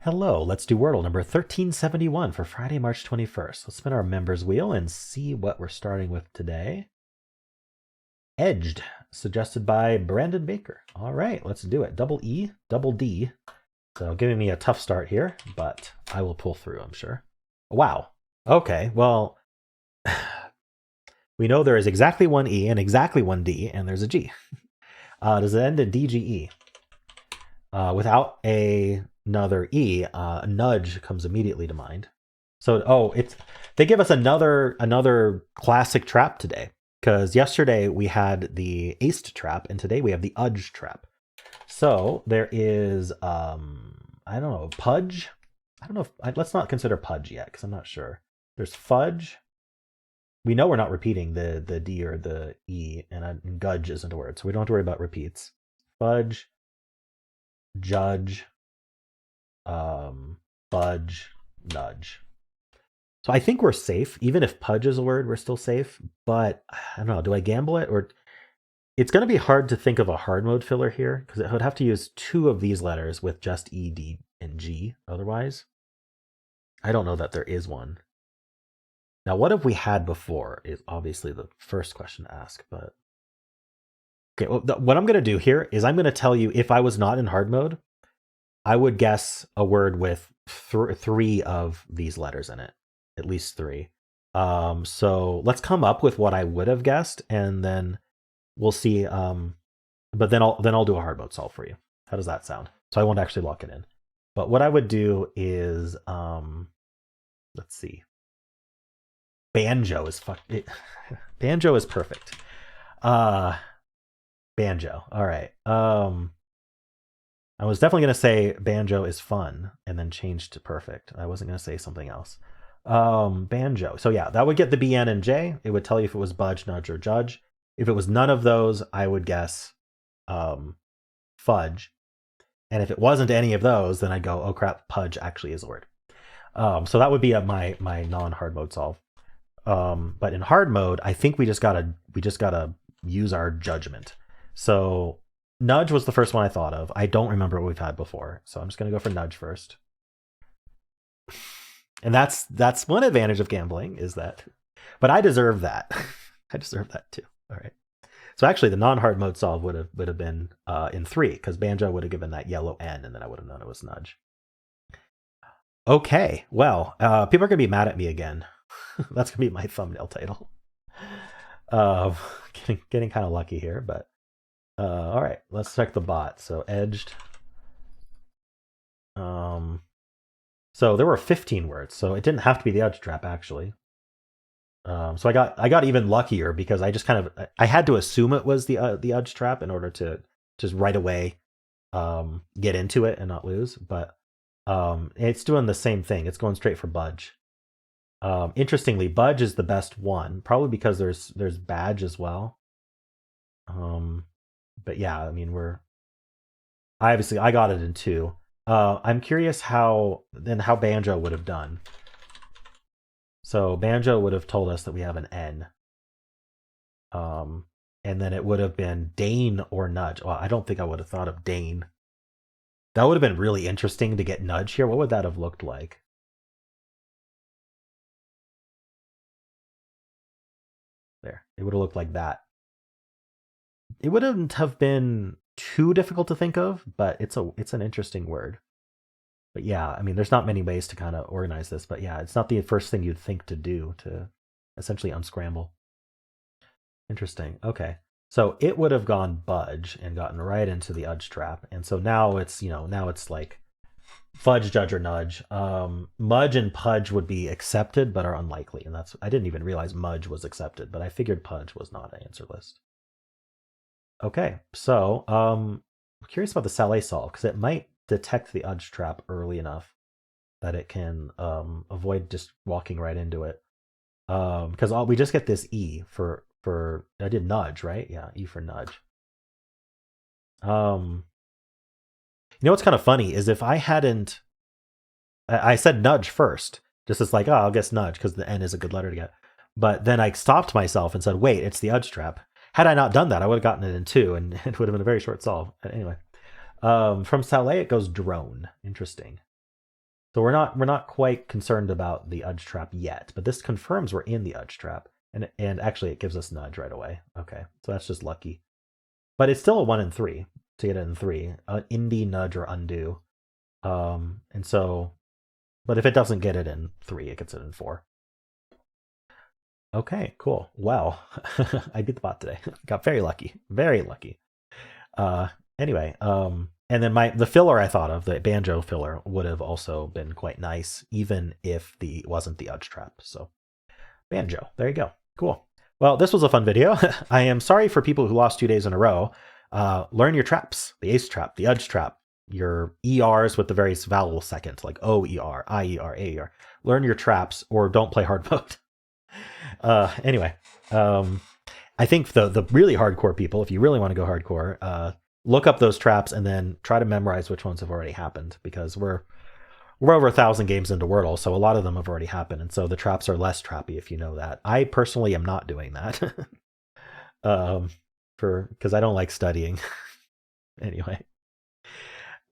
Hello, let's do Wordle number 1371 for Friday, March 21st. Let's spin our members wheel and see what we're starting with today. Edged, suggested by Brandon Baker. All right, let's do it. Double E, double D. So giving me a tough start here, but I will pull through, I'm sure. Wow. Okay, well, we know there is exactly one E and exactly one D, and there's a G. Does it end in DGE? Without another E, a nudge comes immediately to mind. So, they give us another classic trap today, because yesterday we had the aced trap, and today we have the udge trap. So there is, I don't know, pudge. I don't know if let's not consider pudge yet, because I'm not sure. There's fudge. We know we're not repeating the D or the E, and gudge isn't a word, so we don't have to worry about repeats. Fudge, judge, fudge, nudge. So I think we're safe. Even if pudge is a word, we're still safe. But I don't know, do I gamble it? Or it's going to be hard to think of a hard mode filler here, because it would have to use two of these letters with just E, D, and G otherwise. I don't know that there is one. Now, what have we had before is obviously the first question to ask. But okay, well, what I'm going to do here is I'm going to tell you, if I was not in hard mode, I would guess a word with three of these letters in it, at least three. So let's come up with what I would have guessed, and then we'll see. But then I'll do a hard mode solve for you. How does that sound? So I won't actually lock it in. But what I would do is, let's see. Banjo is Banjo is perfect. Banjo. All right. I was definitely going to say banjo is fun and then change to perfect. I wasn't going to say something else. Banjo. So yeah, that would get the B, N, and J. It would tell you if it was budge, nudge, or judge. If it was none of those, I would guess fudge. And if it wasn't any of those, then I'd go, oh crap, pudge actually is a word. So that would be my non-hard mode solve. But in hard mode, I think we just gotta use our judgment. So nudge was the first one I thought of. I don't remember what we've had before, so I'm just gonna go for nudge first. And that's one advantage of gambling, is that, but I deserve that. I deserve that too. All right. So actually, the non-hard mode solve would have been in 3, because banjo would have given that yellow N, and then I would have known it was nudge. Okay, well, people are gonna be mad at me again. That's gonna be my thumbnail title. Getting kind of lucky here, but all right, let's check the bot. So edged. So there were 15 words, so it didn't have to be the edge trap actually. So I got even luckier, because I just I had to assume it was the edge trap in order to just right away get into it and not lose. But it's doing the same thing. It's going straight for budge. Interestingly, budge is the best one, probably because there's badge as well. But yeah, I mean, I got it in 2. I'm curious how banjo would have done. So banjo would have told us that we have an N. And then it would have been Dane or nudge. Well, I don't think I would have thought of Dane. That would have been really interesting to get nudge here. What would that have looked like? There, it would have looked like that. It wouldn't have been too difficult to think of, but it's an interesting word. But yeah, I mean, there's not many ways to kind of organize this, but yeah, it's not the first thing you'd think to do to essentially unscramble. Interesting. Okay. So it would have gone budge and gotten right into the udge trap. And so now it's like fudge, judge, or nudge. Mudge and pudge would be accepted, but are unlikely. And I didn't even realize mudge was accepted, but I figured pudge was not an answer list. Okay, so I'm curious about the Saleh solve, because it might detect the udge trap early enough that it can avoid just walking right into it. Because we just get this E for I did nudge, right? Yeah, E for nudge. You know what's kind of funny is, if I hadn't, I said nudge first, just as like, oh, I'll guess nudge because the N is a good letter to get. But then I stopped myself and said, wait, it's the udge trap. Had I not done that, I would have gotten it in 2, and it would have been a very short solve. Anyway, from Saleh, it goes drone. Interesting. So we're not quite concerned about the udge trap yet, but this confirms we're in the udge trap, and actually it gives us nudge right away. Okay, so that's just lucky, but it's still a 1 in 3 to get it in 3, indie, nudge, or undo. And so, but if it doesn't get it in 3, it gets it in 4. Okay, cool. Well, I beat the bot today. Got very lucky, very lucky. Uh, anyway, and then the filler I thought of, the banjo filler, would have also been quite nice, even if the wasn't the udge trap. So banjo, there you go. Cool. Well, this was a fun video. I am sorry for people who lost 2 days in a row. Learn your traps: the ace trap, the udge trap, your ERs with the various vowel seconds, like OER, IER, AER. Learn your traps, or don't play hard mode. Anyway, I think the really hardcore people, if you really want to go hardcore, look up those traps and then try to memorize which ones have already happened, because we're over 1,000 games into Wordle, so a lot of them have already happened, and so the traps are less trappy if you know that. I personally am not doing that, because I don't like studying. Anyway,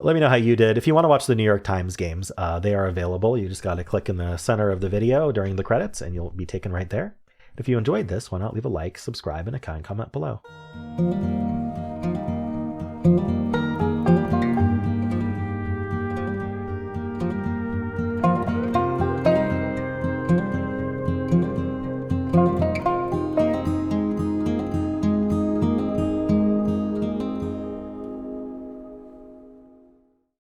let me know how you did. If you want to watch the New York Times games, they are available. You just got to click in the center of the video during the credits, and you'll be taken right there. If you enjoyed this, why not leave a like, subscribe, and a kind comment below.